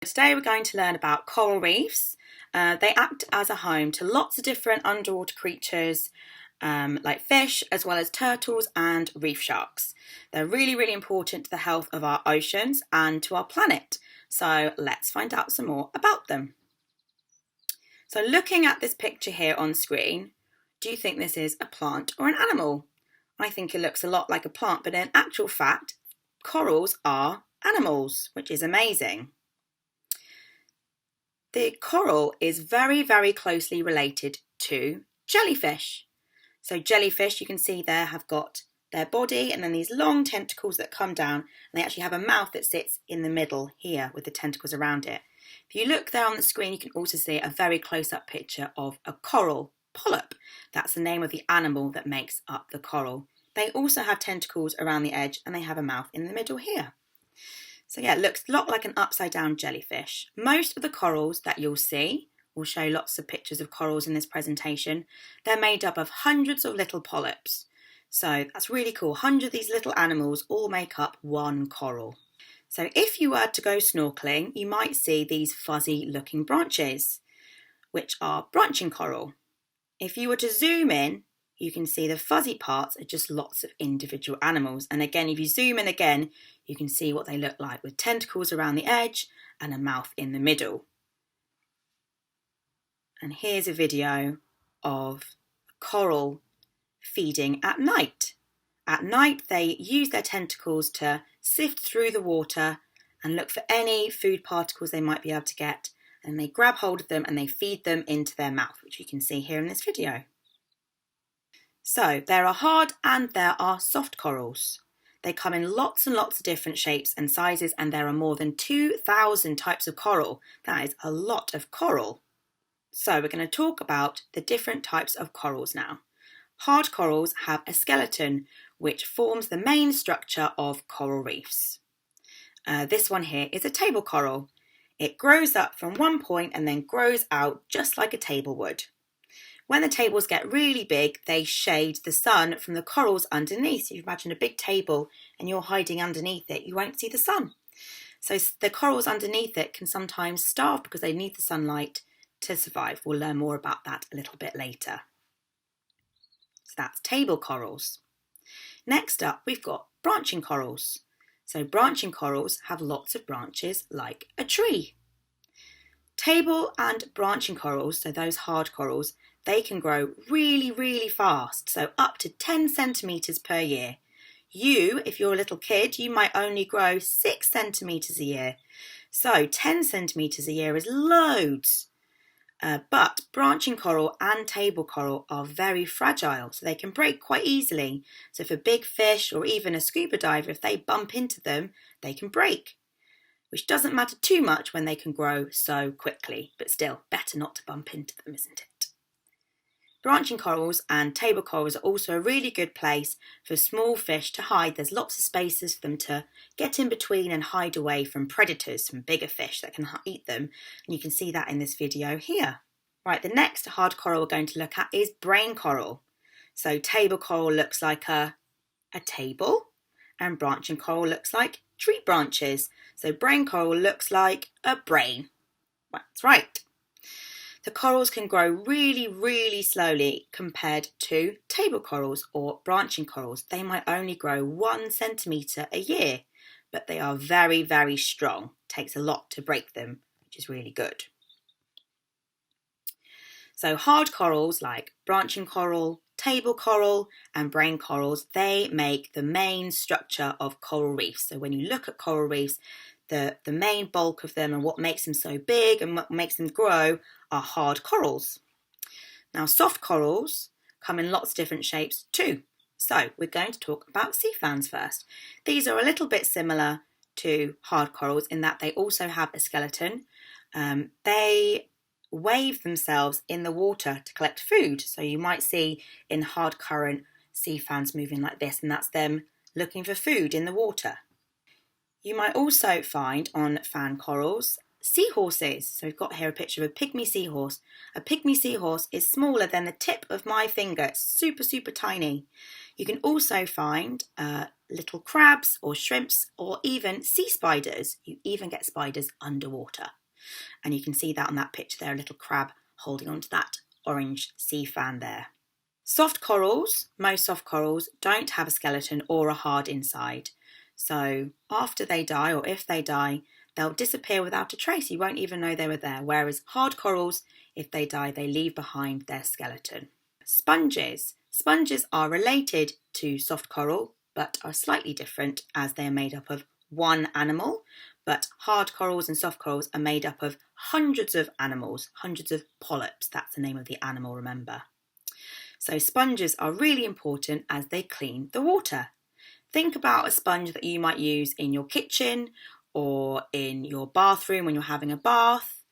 Today we're going to learn about coral reefs. They act as a home to lots of different underwater creatures like fish, as well as turtles and reef sharks. They're really important to the health of our oceans and to our planet. So let's find out some more about them. So looking at this picture here on screen, do you think this is a plant or an animal? I think it looks a lot like a plant, but in actual fact, corals are animals, which is amazing. The coral is very closely related to jellyfish. So jellyfish, you can see there, have got their body and then these long tentacles that come down, and they actually have a mouth that sits in the middle here with the tentacles around it. If you look there on the screen, you can also see a very close-up picture of a coral polyp. That's the name of the animal that makes up the coral. They also have tentacles around the edge and they have a mouth in the middle here. So yeah, it looks a lot like an upside down jellyfish. Most of the corals that you'll see, we'll show lots of pictures of corals in this presentation, they're made up of hundreds of little polyps. So that's really cool. 100 of these little animals all make up one coral. So if you were to go snorkeling, you might see these fuzzy looking branches, which are branching coral. If you were to zoom in, you can see the fuzzy parts are just lots of individual animals. And again, if you zoom in again, you can see what they look like with tentacles around the edge and a mouth in the middle. And here's a video of a coral feeding at night. At night, they use their tentacles to sift through the water and look for any food particles they might be able to get. And they grab hold of them and they feed them into their mouth, which you can see here in this video. So there are hard and there are soft corals. They come in lots and lots of different shapes and sizes, and there are more than 2,000 types of coral. That is a lot of coral. So we're going to talk about the different types of corals now. Hard corals have a skeleton which forms the main structure of coral reefs. This one here is a table coral. It grows up from one point and then grows out just like a table would. When the tables get really big, they shade the sun from the corals underneath. So if you imagine a big table and you're hiding underneath it, you won't see the sun. So the corals underneath it can sometimes starve because they need the sunlight to survive. We'll learn more about that a little bit later. So that's table corals. Next up, we've got branching corals. So branching corals have lots of branches like a tree. Table and branching corals, so those hard corals, they can grow really fast, so up to 10 centimetres per year. You, if you're a little kid, you might only grow 6 centimetres a year. So 10 centimetres a year is loads. But branching coral and table coral are very fragile, so they can break quite easily. So if a big fish or even a scuba diver, if they bump into them, they can break. Which doesn't matter too much when they can grow so quickly, but still, better not to bump into them, isn't it? Branching corals and table corals are also a really good place for small fish to hide. There's lots of spaces for them to get in between and hide away from predators, from bigger fish that can eat them. And you can see that in this video here. Right, the next hard coral we're going to look at is brain coral. So table coral looks like a table, and branching coral looks like tree branches. So brain coral looks like a brain. That's right. The corals can grow really slowly compared to table corals or branching corals. They might only grow 1 centimetre a year, but they are very strong. It takes a lot to break them, which is really good. So hard corals like branching coral, table coral and brain corals, they make the main structure of coral reefs. So when you look at coral reefs, the main bulk of them and what makes them so big and what makes them grow are hard corals. Now soft corals come in lots of different shapes too. So we're going to talk about sea fans first. These are a little bit similar to hard corals in that they also have a skeleton. They wave themselves in the water to collect food. So you might see in hard current sea fans moving like this, and that's them looking for food in the water. You might also find on fan corals seahorses. So we've got here a picture of a pygmy seahorse. A pygmy seahorse is smaller than the tip of my finger. It's super tiny. You can also find little crabs or shrimps or even sea spiders. You even get spiders underwater. And you can see that on that picture there, a little crab holding onto that orange sea fan there. Soft corals, most soft corals, don't have a skeleton or a hard inside. So after they die, or if they die, they'll disappear without a trace. You won't even know they were there. Whereas hard corals, if they die, they leave behind their skeleton. Sponges. Sponges are related to soft coral, but are slightly different as they are made up of one animal. But hard corals and soft corals are made up of hundreds of animals, hundreds of polyps. That's the name of the animal, remember. So sponges are really important as they clean the water. Think about a sponge that you might use in your kitchen or in your bathroom when you're having a bath.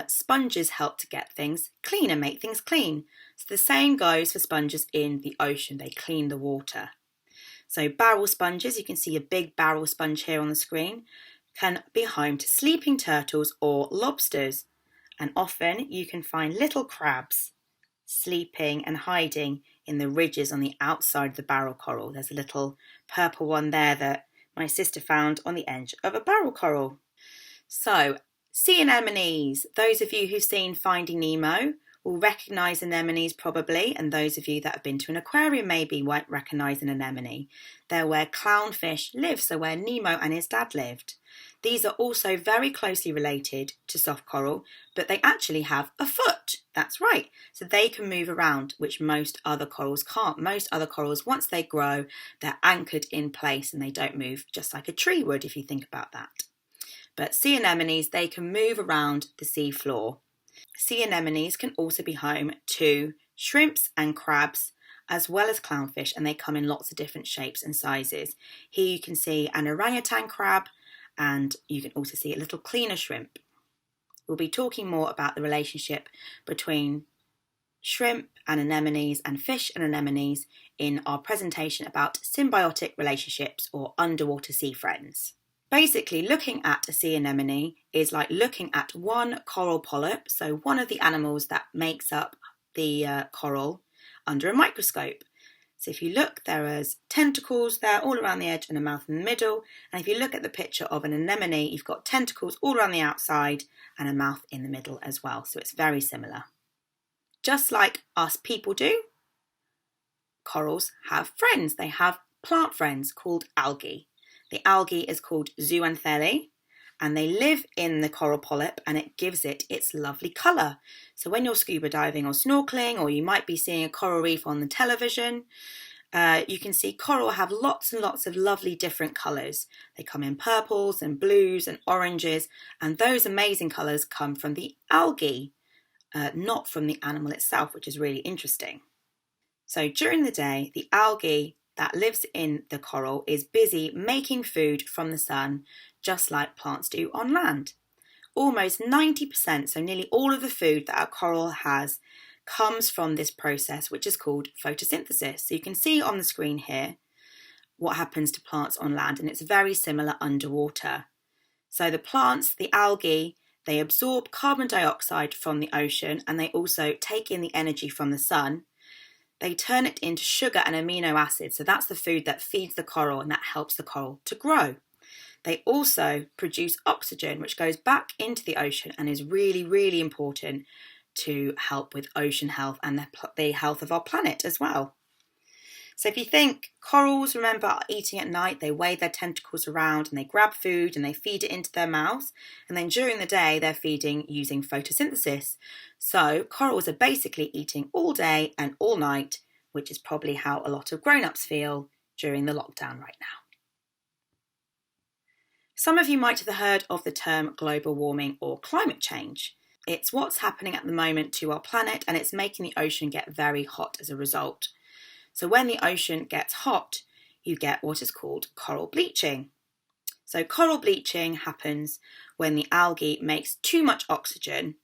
Sponges help to get things clean and make things clean. So the same goes for sponges in the ocean. They clean the water. So barrel sponges, you can see a big barrel sponge here on the screen, can be home to sleeping turtles or lobsters. And often you can find little crabs sleeping and hiding in the ridges on the outside of the barrel coral. There's a little purple one there that my sister found on the edge of a barrel coral. So, sea anemones. Those of you who've seen Finding Nemo will recognise anemones probably, and those of you that have been to an aquarium maybe won't recognise an anemone. They're where clownfish live, so where Nemo and his dad lived. These are also very closely related to soft coral, but they actually have a foot. That's right. So they can move around, which most other corals can't. Most other corals, once they grow, they're anchored in place and they don't move, just like a tree would if you think about that. But sea anemones, they can move around the sea floor. Sea anemones can also be home to shrimps and crabs, as well as clownfish, and they come in lots of different shapes and sizes. Here you can see an orangutan crab, and you can also see a little cleaner shrimp. We'll be talking more about the relationship between shrimp and anemones and fish and anemones in our presentation about symbiotic relationships or underwater sea friends. Basically, looking at a sea anemone is like looking at one coral polyp, so one of the animals that makes up the coral, under a microscope. So if you look, there is tentacles there all around the edge and a mouth in the middle. And if you look at the picture of an anemone, you've got tentacles all around the outside and a mouth in the middle as well. So it's very similar. Just like us people do, corals have friends. They have plant friends called algae. The algae is called zooxanthellae, and they live in the coral polyp, and it gives it its lovely colour. So when you're scuba diving or snorkeling, or you might be seeing a coral reef on the television, you can see coral have lots and lots of lovely different colours. They come in purples and blues and oranges, and those amazing colours come from the algae, not from the animal itself, which is really interesting. So during the day, the algae that lives in the coral is busy making food from the sun, just like plants do on land. Almost 90%, so nearly all of the food that our coral has, comes from this process, which is called photosynthesis. So you can see on the screen here what happens to plants on land, and it's very similar underwater. So the plants, the algae, they absorb carbon dioxide from the ocean, and they also take in the energy from the sun. They turn it into sugar and amino acids, so that's the food that feeds the coral and that helps the coral to grow. They also produce oxygen, which goes back into the ocean and is really, really important to help with ocean health and the health of our planet as well. So if you think corals, remember, are eating at night, they wave their tentacles around and they grab food and they feed it into their mouths. And then during the day, they're feeding using photosynthesis. So corals are basically eating all day and all night, which is probably how a lot of grown-ups feel during the lockdown right now. Some of you might have heard of the term global warming or climate change. It's what's happening at the moment to our planet, and it's making the ocean get very hot as a result. So when the ocean gets hot, you get what is called coral bleaching. So coral bleaching happens when the algae makes too much oxygen,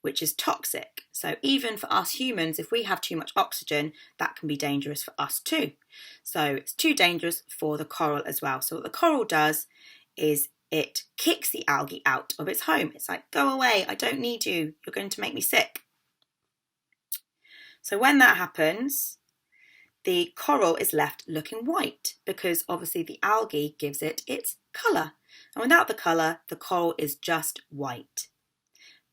which is toxic. So even for us humans, if we have too much oxygen, that can be dangerous for us too. So it's too dangerous for the coral as well. So what the coral does is it kicks the algae out of its home. It's like, go away, I don't need you, you're going to make me sick. So when that happens, the coral is left looking white because obviously the algae gives it its colour. And without the colour, the coral is just white.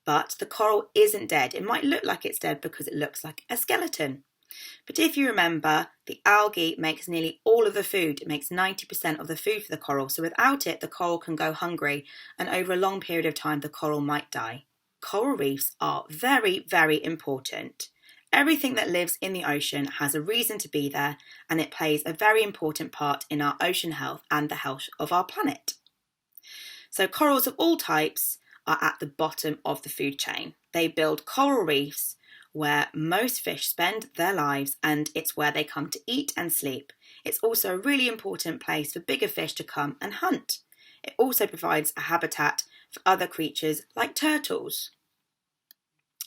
But the coral isn't dead. It might look like it's dead because it looks like a skeleton. But if you remember, the algae makes nearly all of the food. It makes 90% of the food for the coral. So without it, the coral can go hungry, and over a long period of time, the coral might die. Coral reefs are very, very important. Everything that lives in the ocean has a reason to be there, and it plays a very important part in our ocean health and the health of our planet. So corals of all types are at the bottom of the food chain. They build coral reefs where most fish spend their lives, and it's where they come to eat and sleep. It's also a really important place for bigger fish to come and hunt. It also provides a habitat for other creatures like turtles.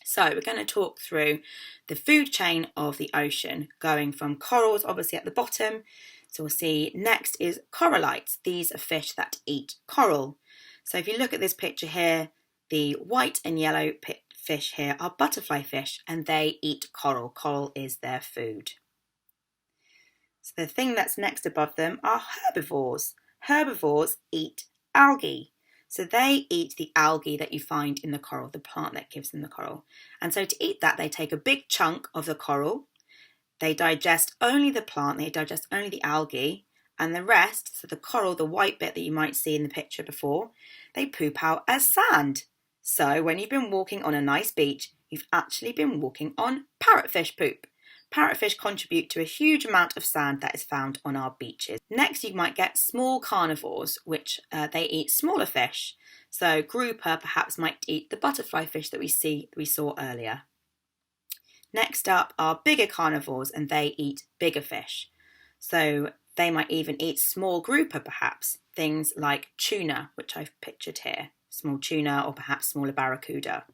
So we're going to talk through the food chain of the ocean, going from corals obviously at the bottom. So we'll see next is corallites. These are fish that eat coral. So if you look at this picture here, the white and yellow fish here are butterfly fish, and they eat coral. Coral is their food. So the thing that's next above them are herbivores. Herbivores eat algae. So they eat the algae that you find in the coral, the plant that gives them the coral. And so to eat that, they take a big chunk of the coral. They digest only the plant, they digest only the algae, and the rest, so the coral, the white bit that you might see in the picture before, they poop out as sand. So when you've been walking on a nice beach, you've actually been walking on parrotfish poop. Parrotfish contribute to a huge amount of sand that is found on our beaches. Next, you might get small carnivores, which they eat smaller fish. So grouper perhaps might eat the butterfly fish that we saw earlier. Next up are bigger carnivores, and they eat bigger fish. So they might even eat small grouper perhaps, things like tuna, which I've pictured here. Small tuna or perhaps smaller barracuda.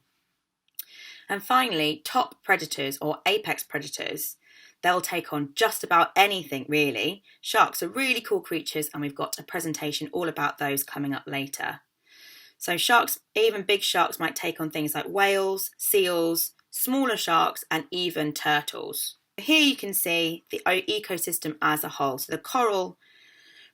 And finally, top predators or apex predators. They'll take on just about anything really. Sharks are really cool creatures, and we've got a presentation all about those coming up later. So sharks, even big sharks, might take on things like whales, seals, smaller sharks, and even turtles. Here you can see the ecosystem as a whole. So the coral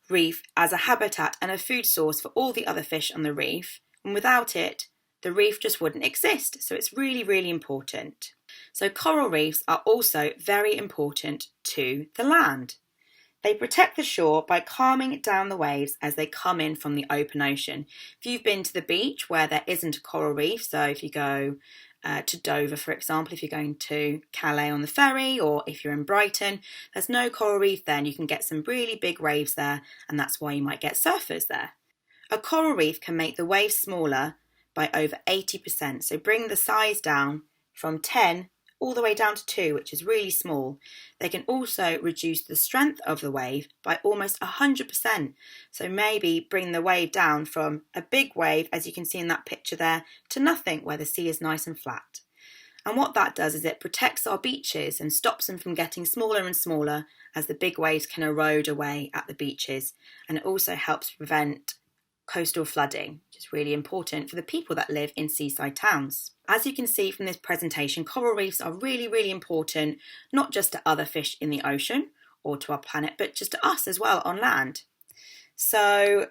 reef as a habitat and a food source for all the other fish on the reef. And without it, the reef just wouldn't exist. So it's really, really important. So coral reefs are also very important to the land. They protect the shore by calming down the waves as they come in from the open ocean. If you've been to the beach where there isn't a coral reef, so if you go to Dover, for example, if you're going to Calais on the ferry, or if you're in Brighton, there's no coral reef there, and you can get some really big waves there, and that's why you might get surfers there. A coral reef can make the waves smaller by over 80%, so bring the size down from 10 all the way down to 2, which is really small. They can also reduce the strength of the wave by almost 100%. So maybe bring the wave down from a big wave, as you can see in that picture there, to nothing, where the sea is nice and flat. And what that does is it protects our beaches and stops them from getting smaller and smaller as the big waves can erode away at the beaches. And it also helps prevent coastal flooding, which is really important for the people that live in seaside towns. As you can see from this presentation, coral reefs are really, really important, not just to other fish in the ocean or to our planet, but just to us as well on land. So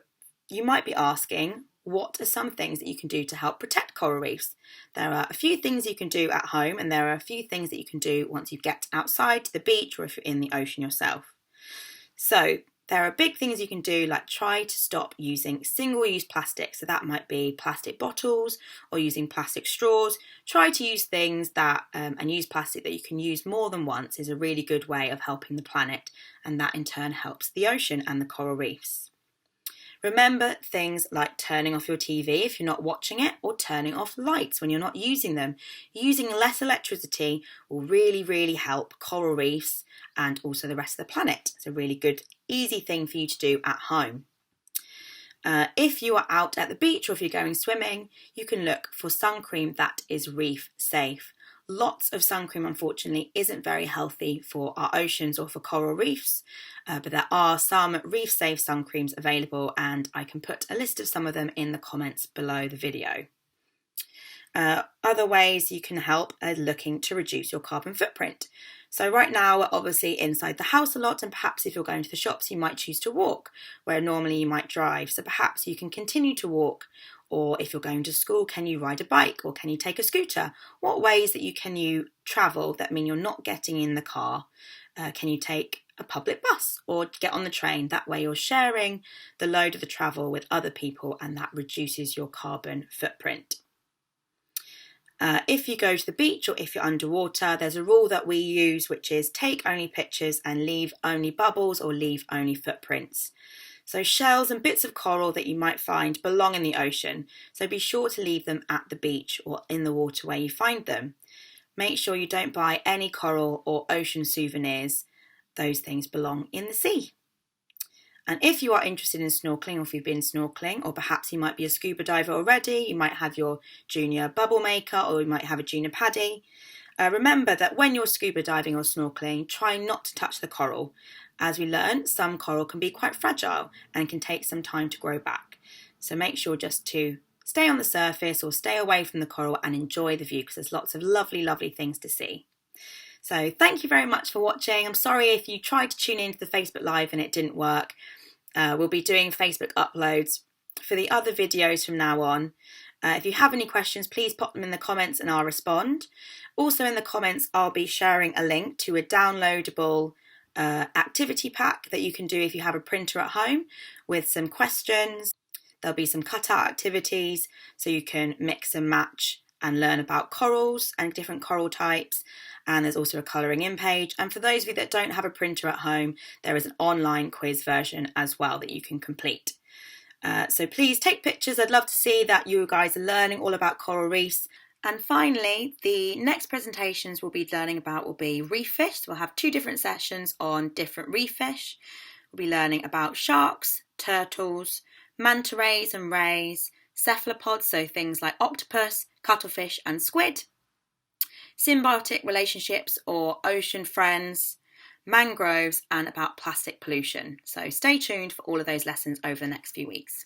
you might be asking, what are some things that you can do to help protect coral reefs? There are a few things you can do at home, and there are a few things that you can do once you get outside to the beach or if you're in the ocean yourself. So there are big things you can do, like try to stop using single-use plastic. So that might be plastic bottles or using plastic straws. Try to use things that and use plastic that you can use more than once is a really good way of helping the planet, and that in turn helps the ocean and the coral reefs. Remember things like turning off your TV if you're not watching it, or turning off lights when you're not using them. Using less electricity will really, really help coral reefs and also the rest of the planet. It's a really good, easy thing for you to do at home. If you are out at the beach or if you're going swimming, you can look for sun cream that is reef safe. Lots of sun cream, unfortunately, isn't very healthy for our oceans or for coral reefs, but there are some reef-safe sun creams available, and I can put a list of some of them in the comments below the video. Other ways you can help are looking to reduce your carbon footprint. So right now we're obviously inside the house a lot, and perhaps if you're going to the shops you might choose to walk where normally you might drive. So perhaps you can continue to walk, or if you're going to school, can you ride a bike or can you take a scooter? What ways that you travel that mean you're not getting in the car? Can you take a public bus or get on the train? That way you're sharing the load of the travel with other people, and that reduces your carbon footprint. If you go to the beach or if you're underwater, there's a rule that we use, which is take only pictures and leave only bubbles or leave only footprints. So shells and bits of coral that you might find belong in the ocean, so be sure to leave them at the beach or in the water where you find them. Make sure you don't buy any coral or ocean souvenirs. Those things belong in the sea. And if you are interested in snorkeling, or if you've been snorkeling, or perhaps you might be a scuba diver already, you might have your junior bubble maker, or you might have a junior paddy. Remember that when you're scuba diving or snorkeling, try not to touch the coral. As we learned, some coral can be quite fragile and can take some time to grow back. So make sure just to stay on the surface or stay away from the coral and enjoy the view, because there's lots of lovely, lovely things to see. So thank you very much for watching. I'm sorry if you tried to tune into the Facebook Live and it didn't work. We'll be doing Facebook uploads for the other videos from now on. If you have any questions, please pop them in the comments and I'll respond. Also in the comments, I'll be sharing a link to a downloadable activity pack that you can do if you have a printer at home, with some questions. There'll be some cutout activities so you can mix and match and learn about corals and different coral types. And there's also a colouring in page. And for those of you that don't have a printer at home, there is an online quiz version as well that you can complete. So please take pictures. I'd love to see that you guys are learning all about coral reefs. And finally, the next presentations we'll be learning about will be reef fish. So we'll have 2 different sessions on different reef fish. We'll be learning about sharks, turtles, manta rays and rays, cephalopods, so things like octopus, cuttlefish and squid, symbiotic relationships or ocean friends, mangroves, and about plastic pollution. So stay tuned for all of those lessons over the next few weeks.